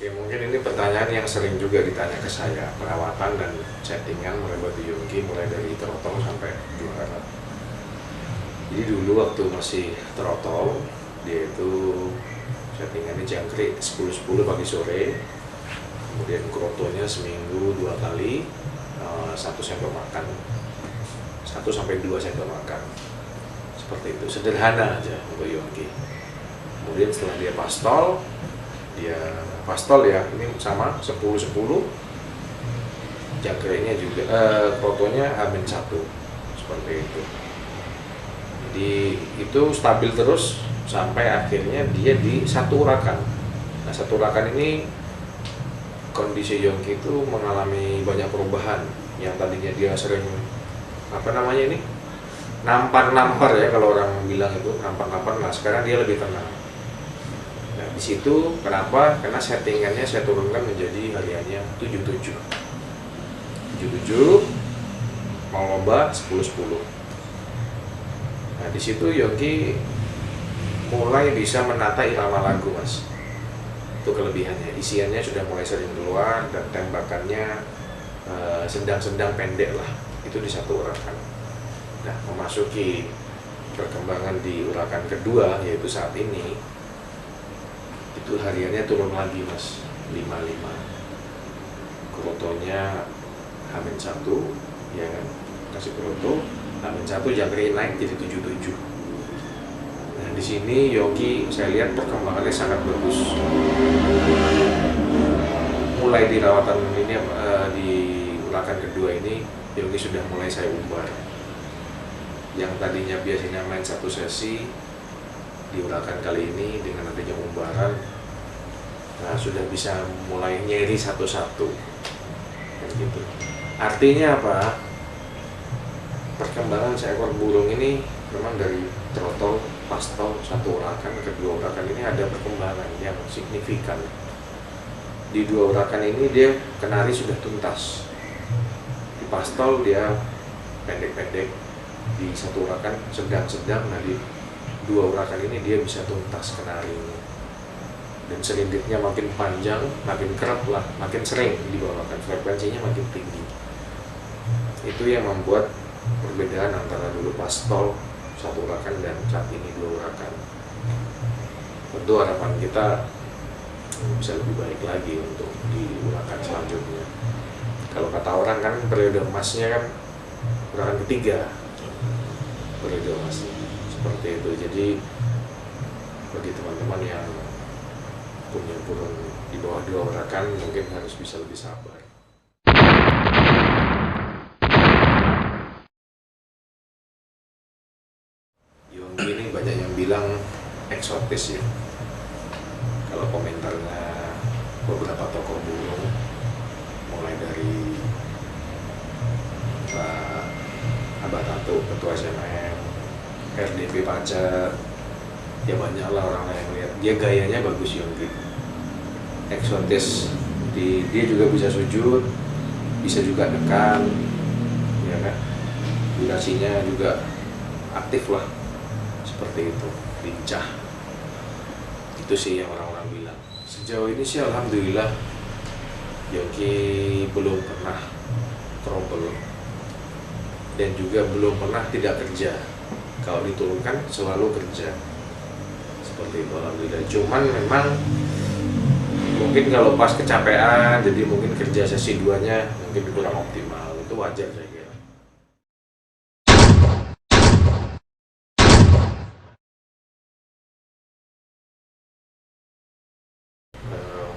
Oke, mungkin ini pertanyaan yang sering juga ditanya ke saya, perawatan dan settingan mulai batu Yongki, mulai dari trotol sampai juara. Jadi dulu waktu masih trotol, dia itu settingannya jangkrik 10-10 pagi sore, kemudian krotonya seminggu 2 kali, 1 sendok makan, 1 sampai 2 sendok makan, seperti itu, sederhana aja untuk Yongki. Kemudian setelah dia pastol ya, ini sama 10-10, jangkriknya juga, krotonya H-1, seperti itu. Jadi itu stabil terus sampai akhirnya dia di satu urakan. Nah, satu urakan ini kondisi Yongki itu mengalami banyak perubahan. Yang tadinya dia sering nampar ya, kalau orang bilang itu nampar. Nah, sekarang dia lebih tenang. Nah, di situ kenapa? Karena settingannya saya turunkan menjadi hariannya 77, mau lomba 10-10. Nah, di situ Yongki mulai bisa menata irama lagu, Mas. Itu kelebihannya. Isiannya sudah mulai sering keluar dan tembakannya sedang-sedang pendek lah. Itu di satu urakan. Nah, memasuki perkembangan di urakan kedua, yaitu saat ini, itu hariannya turun lagi, Mas, 55. Krotonya H-1, ya kan, kasih kroto, H-1 jangkrik naik jadi 77. Nah, di sini Yongki saya lihat perkembangannya sangat bagus. Mulai di rawatan ini, di urakan kedua ini, Yongki sudah mulai saya umbar. Yang tadinya biasanya main satu sesi, di urakan kali ini dengan adanya umbaran, nah sudah bisa mulai nyeri satu-satu, kayak gitu. Artinya apa? Perkembangan seekor burung ini memang dari trotol, pastol, satu urakan, kedua urakan ini ada perkembangan yang signifikan. Di dua urakan ini dia kenari sudah tuntas. Di pastol dia pendek-pendek, di satu urakan sedang-sedang, nah di dua urakan ini dia bisa tuntas kenarinya, dan selinditnya makin panjang, makin kerap lah, makin sering dibawakan, frekuensinya makin tinggi. Itu yang membuat perbedaan antara dulu pastol satu urakan dan saat ini dua urakan. Tentu harapan kita bisa lebih baik lagi untuk di urakan selanjutnya. Kalau kata orang kan periode emasnya kan urakan ketiga, periode emasnya seperti itu. Jadi bagi teman-teman yang punya burung di bawah dua urakan mungkin harus bisa lebih sabar. Yongki ini banyak yang bilang eksotis ya. Kalau komentarnya beberapa tokoh burung, mulai dari Pak Abah Tato, Ketua SMM, RDP Pacar, ya banyak lah orang yang lihat dia gayanya bagus. Yongki eksotis, dia juga bisa sujud, bisa juga dekan, ya kan, durasinya juga aktif lah, seperti itu, lincah. Itu sih yang orang-orang bilang. Sejauh ini sih alhamdulillah Yongki belum pernah trouble dan juga belum pernah tidak kerja. Kalau diturunkan selalu kerja, seperti itu alhamdulillah. Cuman memang mungkin kalau pas kecapean, jadi mungkin kerja sesi 2-nya mungkin kurang optimal. Itu wajar saya kira.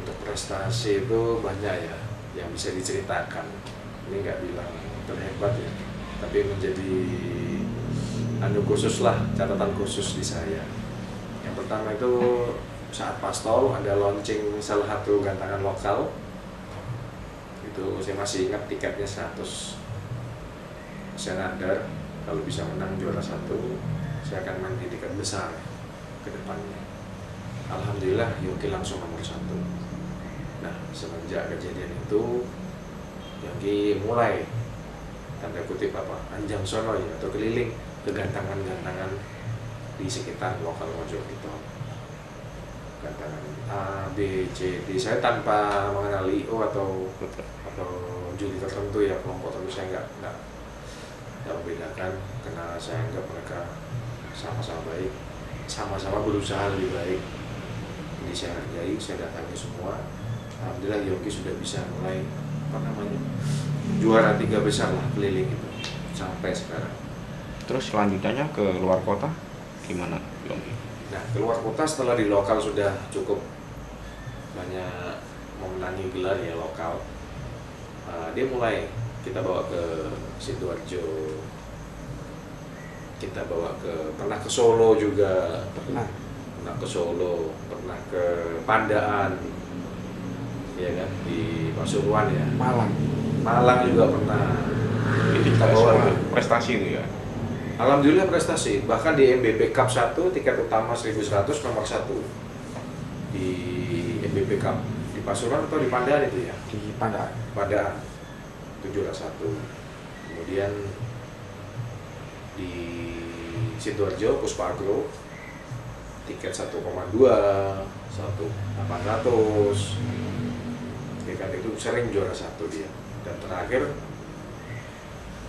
Untuk prestasi itu banyak ya yang bisa diceritakan. Ini nggak bilang terhebat ya, tapi menjadi khusus lah, catatan khusus di saya. Yang pertama itu saat pastol ada launching salah satu gantangan lokal. Itu saya masih ingat, tiketnya 100 senadar. Kalau bisa menang juara 1, saya akan main di tiket besar ke depannya. Alhamdulillah Yongki langsung nomor 1. Nah, semenjak kejadian itu Yongki mulai tanda kutip anjang sono ya, atau keliling ke gantangan-gantangan di sekitar lokal Mojokerto. gantangan A, B, C, D. Saya tanpa mengenal IO atau judi tertentu ya, kelompok tertentu, saya nggak membedakan, karena saya anggap mereka sama-sama baik, sama-sama berusaha lebih baik. Jadi saya hargai, saya datangi semua. Alhamdulillah Yongki sudah bisa mulai juara 3 besar lah keliling itu sampai sekarang. Terus selanjutnya ke luar kota gimana Yongki? Nah, keluar kota setelah di lokal sudah cukup banyak memenangi gelar ya lokal, dia mulai kita bawa ke Sidoarjo, kita bawa pernah ke Solo juga, pernah ke Solo, pernah ke Pandaan, ya kan, di Pasuruan ya, Malang juga pernah. Kita bawa prestasi itu ya. Alhamdulillah prestasi, bahkan di MBP Cup 1 tiket utama 1100 nomor 1 di MBP Cup di Pasuruan atau di Pandaan itu ya? Di Pandaan itu juara 1. Kemudian di Sidoarjo Puspa-Agro tiket 1,2, 1.800, ya kan, itu sering juara 1 dia. Dan terakhir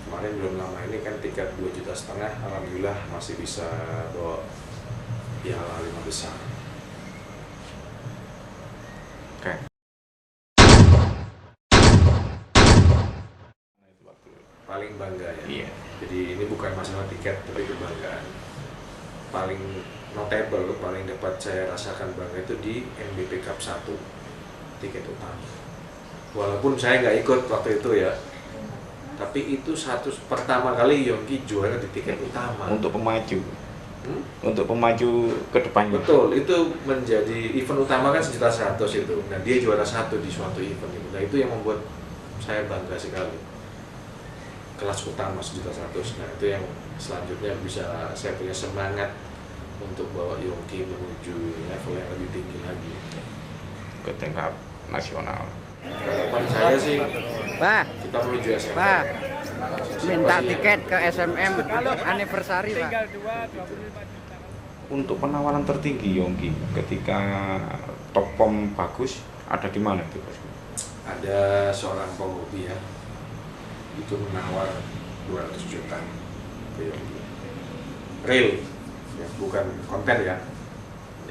kemarin belum lama ini kan tiket 2,5 juta, alhamdulillah masih bisa bawa piala 5 besar. Oke. Paling bangga ya. Iya. Jadi ini bukan masalah tiket, tapi kebanggaan. Paling notable, paling dapat saya rasakan bangga itu di MBP Cup 1 tiket utama. Walaupun saya nggak ikut waktu itu ya, tapi itu pertama kali Yongki juara di tiket utama. Untuk pemaju, untuk pemaju ke depannya. Betul, itu menjadi event utama kan 1.100.000 itu. Nah dia juara 1 di suatu event itu. Nah itu yang membuat saya bangga sekali. Kelas utama 1.100.000. Nah itu yang selanjutnya bisa saya punya semangat untuk bawa Yongki menuju level yang lebih tinggi lagi Ke tingkat nasional. Harapan saya sih, Pak, kita menuju SMM. Pak, minta tiket ke SMM anniversary, Pak. Untuk penawaran tertinggi Yongki ketika top pom bagus ada di mana itu, Bos? Ada seorang penghobi ya, itu menawar 200 juta ke Yongki. Real, ya, bukan konten ya,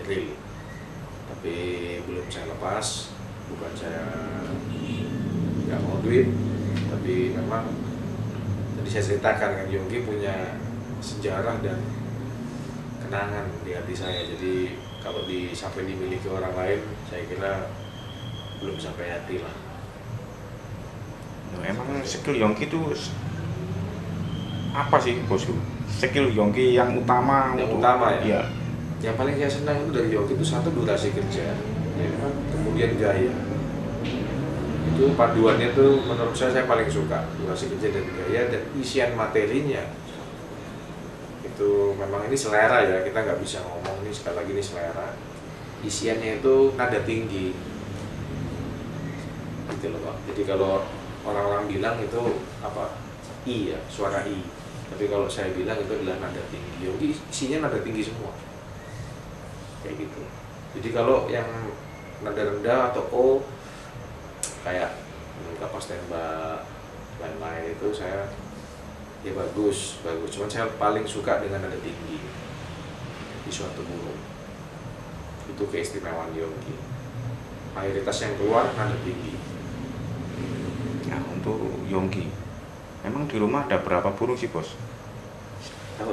real. Tapi belum saya lepas, bukan saya nggak mau duit, tapi memang tadi saya ceritakan kan Yongki punya sejarah dan kenangan di hati saya. Jadi kalau sampai dimiliki orang lain, saya kira belum sampai hati lah. Nah, emang skill Yongki itu apa sih, Bosku? Skill Yongki yang utama? Yang utama ya? Iya. Yang paling saya senang itu dari Yongki itu satu, durasi kerja, ya, kemudian gaya. Itu paduannya tuh menurut saya paling suka, durasi kerja dan gaya, dan isian materinya. Itu memang ini selera ya, kita nggak bisa ngomong nih, sekali lagi ini selera. Isiannya itu nada tinggi, gitu loh Pak. Jadi kalau orang-orang bilang itu apa, I ya, suara I. Tapi kalau saya bilang itu adalah nada tinggi. Yongki isinya nada tinggi semua, kayak gitu. Jadi kalau yang nada rendah atau O kayak kapas tembak lain-lain itu saya ya bagus. Cuman saya paling suka dengan nada tinggi di suatu burung. Itu keistimewaan Yongki. Mayoritas yang keluar nada tinggi. Nah, untuk Yongki, memang di rumah ada berapa burung sih, Bos?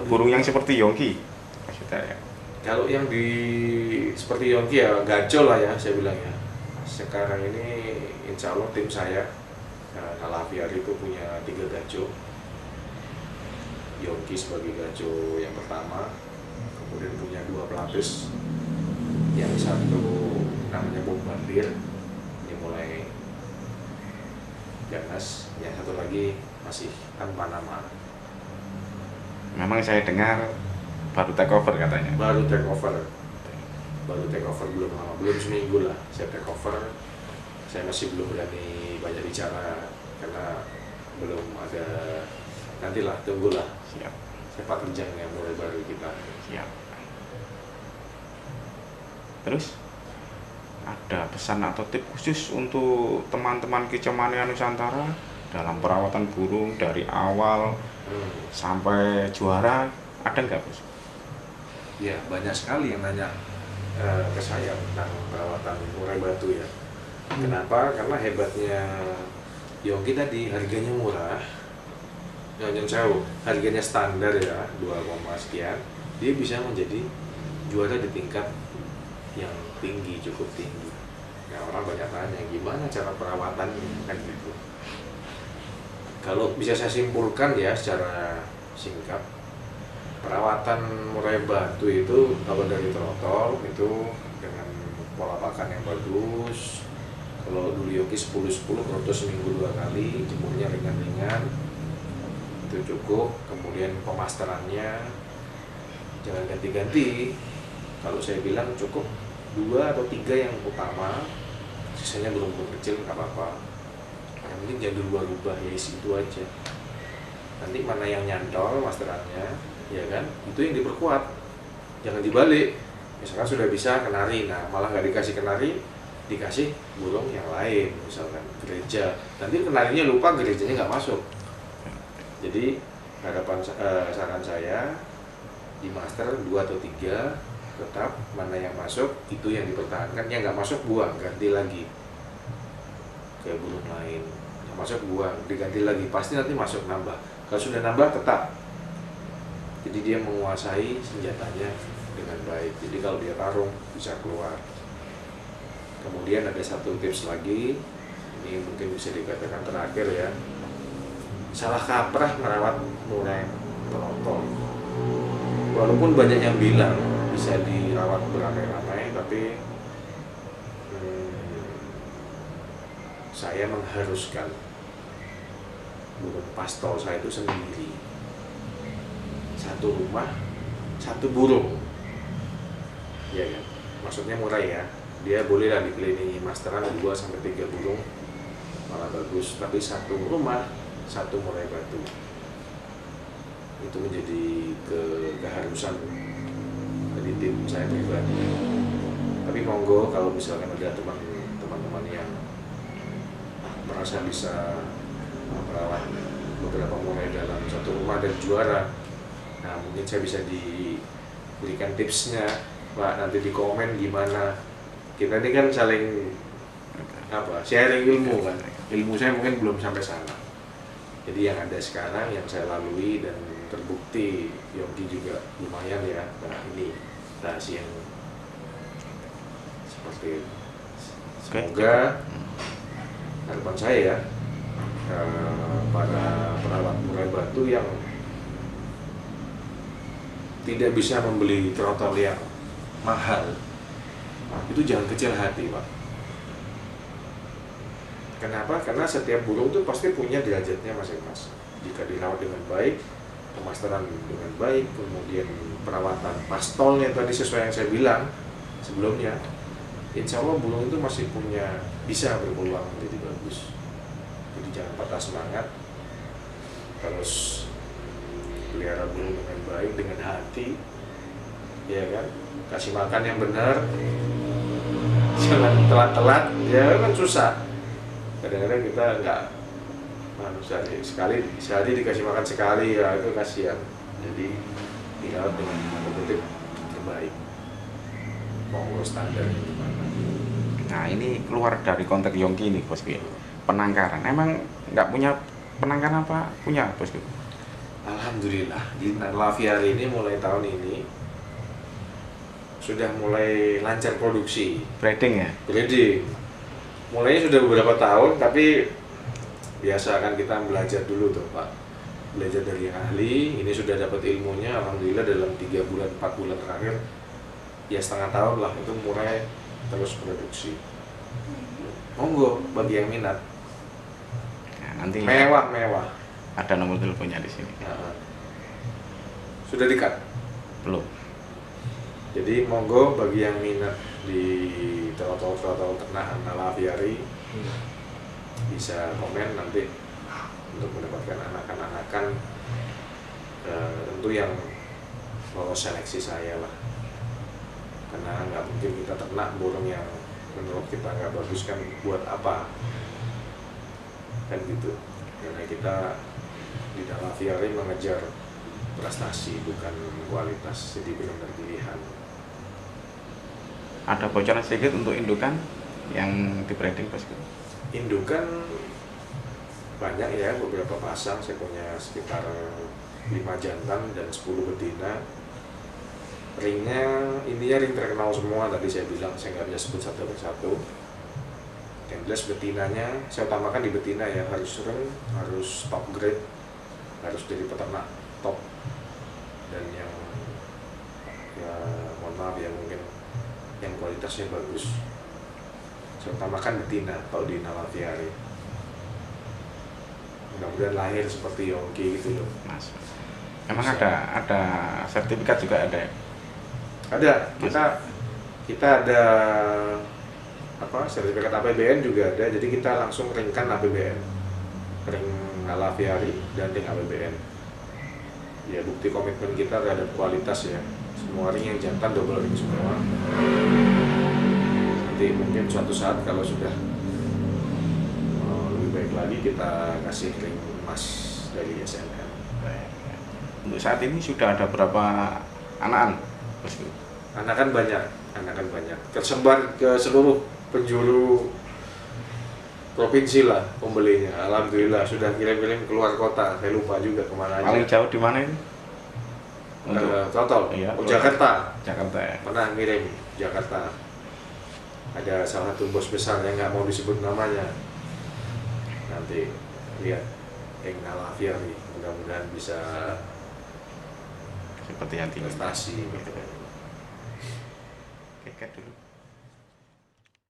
Burung yang seperti Yongki maksudnya ya? Kalau yang seperti Yongki ya gacor lah ya, saya bilang ya. Sekarang ini insya Allah tim saya Al-Afiar itu punya 3 gajo. Yongki sebagai gajo yang pertama, kemudian punya 2 pelapis, yang satu namanya Bombardir, ini mulai ganas, yang satu lagi masih tanpa nama. Memang saya dengar baru take over katanya. Baru take over belum lama, belum seminggu lah saya take over. Saya masih belum berani banyak bicara karena belum ada, nantilah, tunggulah. Siap. Sepak terjang yang mulai baru kita. Siap. Terus ada pesan atau tips khusus untuk teman-teman Kicomania Nusantara dalam perawatan burung dari awal sampai juara, ada nggak Bos? Ya, banyak sekali yang nanya ke saya tentang perawatan murai batu ya. Kenapa? Karena hebatnya Yongki tadi harganya murah. Nyonya sewu, harganya standar ya, 2, sekian. Dia bisa menjadi juara di tingkat yang tinggi, cukup tinggi. Nah, orang banyak tanya gimana cara perawatannya kan gitu. Kalau bisa saya simpulkan ya secara singkat, perawatan murai batu itu kalau dari trotol itu dengan pola pakan yang bagus. Kalau dulu Yongki 10-10, proto seminggu 2 kali, jemurnya ringan-ringan, itu cukup. Kemudian pemasterannya jangan ganti-ganti. Kalau saya bilang cukup 2 atau 3 yang utama, sisanya burung-burung kecil nggak apa-apa. Yang penting jangan dirubah-rubah, ya isi itu aja. Nanti mana yang nyantol masterannya, ya kan, itu yang diperkuat, jangan dibalik. Misalkan sudah bisa kenari, nah malah nggak dikasih kenari, dikasih burung yang lain, misalkan gereja, nanti kenarinya lupa, gerejanya nggak masuk. Jadi harapan saran saya di master 2 atau 3, tetap mana yang masuk itu yang dipertahankan, yang nggak masuk buang, ganti lagi ke burung lain. Yang masuk buang, diganti lagi, pasti nanti masuk nambah. Kalau sudah nambah tetap. Jadi dia menguasai senjatanya dengan baik. Jadi kalau dia tarung bisa keluar. Kemudian ada satu tips lagi, ini mungkin bisa dikatakan terakhir ya. Salah kaprah merawat murai trotol. Walaupun banyak yang bilang bisa dirawat beramai-ramai, tapi saya mengharuskan burung pastol saya itu sendiri. Satu rumah, satu burung. Ya kan? Maksudnya murai ya. Dia bolehlah dikelilingi masteran 2-3 burung, malah bagus. Tapi satu rumah, satu murai batu. Itu menjadi keharusan dari tim saya pribadi. Tapi monggo kalau misalkan ada teman-teman yang merasa bisa merawat beberapa murai dalam satu rumah dan juara, nah mungkin saya bisa diberikan tipsnya, Pak, nanti di komen gimana. Kita ini kan saling sharing ilmu kan. Ilmu saya mungkin belum sampai sana. Jadi yang ada sekarang yang saya lalui dan terbukti Yongki juga lumayan ya. Nah ini rahasia yang seperti itu. Semoga harapan saya ya, para perawat murai batu yang tidak bisa membeli trotol yang mahal, itu jangan kecil hati, Pak. Kenapa? Karena setiap burung itu pasti punya derajatnya masing-masing. Jika dirawat dengan baik, pemasteran dengan baik, kemudian perawatan pastolnya tadi sesuai yang saya bilang sebelumnya, insya Allah burung itu masih bisa berpeluang menjadi bagus. Jadi jangan patah semangat, terus pelihara burung dengan baik, dengan hati, ya kan, kasih makan yang benar, jangan telat-telat, ya kan susah. Kadang-kadang kita nggak sehari dikasih makan sekali, ya itu kasihan. Jadi dirawat dengan kompetitif terbaik, monggo standar gimana. Nah ini keluar dari konteks Yongki ini Bosku ya. Penangkaran, emang nggak punya penangkaran apa? Punya Bosku? Alhamdulillah di Laviari ini mulai tahun ini sudah mulai lancar produksi. Breeding ya? Breeding. Mulainya sudah beberapa tahun, tapi biasa kan kita belajar dulu tuh Pak. Belajar dari yang ahli, ini sudah dapat ilmunya, alhamdulillah dalam 3 bulan, 4 bulan terakhir, ya setengah tahun lah, itu mulai terus produksi. Monggo bagi yang minat. Nah, nanti Mewah. ada nomor teleponnya di sini. Nah, sudah di-cut? Belum. Jadi monggo bagi yang minat di trotol ternak Laviari bisa komen nanti untuk mendapatkan anakan tentu yang lolos seleksi saya lah, karena nggak mungkin kita ternak burung yang menurut kita nggak bagus kan buat apa kan gitu. Karena kita di dalam Viari mengejar prestasi bukan kualitas, jadi benar-benar pilihan. Ada bocoran sedikit untuk indukan yang di branding bosku? Indukan banyak ya, beberapa pasang. Saya punya sekitar 5 jantan dan 10 betina. Ringnya intinya ring terkenal semua, tadi saya bilang, saya nggak bisa sebut satu persatu. Yang jelas betinanya saya utamakan di betina ya, harus ring, harus top grade, harus dari peternak top, dan yang ya mohon maaf ya mungkin yang kualitasnya bagus. Saya utamakan betina kalau di Nalaviari. Mudah-mudahan lahir seperti Yongki gitu loh. Mas, emang ada sertifikat juga ada ya? Ada, kita ada apa, sertifikat APBN juga ada, jadi kita langsung ringkan APBN, ring Nalaviari dan ring APBN. Ya bukti komitmen kita terhadap kualitas ya. Semua ring yang jantan double ring semua. Nanti mungkin suatu saat kalau sudah lebih baik lagi kita kasih ring emas dari SNM. Untuk saat ini sudah ada berapa anakan bosku? Anakan banyak, tersebar ke seluruh penjuru provinsi lah pembelinya. Alhamdulillah sudah kirim-kirim keluar kota, saya lupa juga kemana aja. Paling jauh di mana ini? Total, iya, Jakarta. Jakarta ya. Pernah ngirim Jakarta. Ada salah satu bos besar yang nggak mau disebut namanya. Nanti lihat yang Nalaviari, mudah-mudahan bisa Seperti yang tinggi. prestasi gitu. Oke, cut dulu.